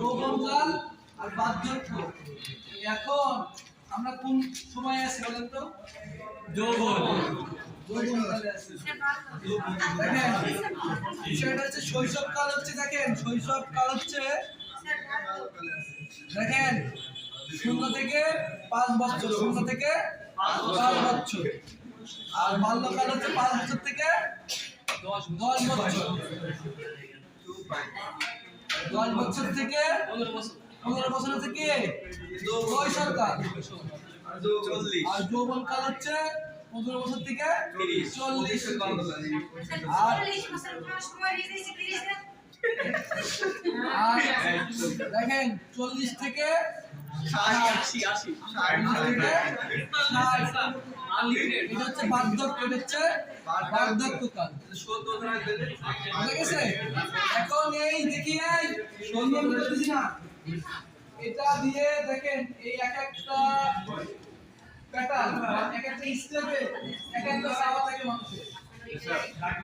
যৌবনকাল আর বার্ধক্য। এখন আমরা কোন সময় আছি বলেন তো? যৌবনকালে আছি। দেখেন বিষয়টা হচ্ছে শৈশবকাল হচ্ছে, দেখেন শৈশবকাল হচ্ছে দেখেন 0 থেকে 5 বছর, 0 থেকে 5 বছর। আর বাল্যকাল হচ্ছে 5 বছর থেকে 10 বছর। 10 বছর থেকে 15 বছর থেকে কৈশোরকাল। আর যৌবনকাল হচ্ছে 15 বছর থেকে 40। আর দেখেন 40 থেকে 80। এটা হচ্ছে বার্ধক্য, এটা হচ্ছে বার্ধক্যকাল। ঠিক আছে? এখন এই দেখি এই সন্ধান করতেছি না, এটা দিয়ে দেখেন এই এক একটা প্যাটার্ন, এক একটা স্টেপে এক একটা চাওয়া থাকে মানুষের।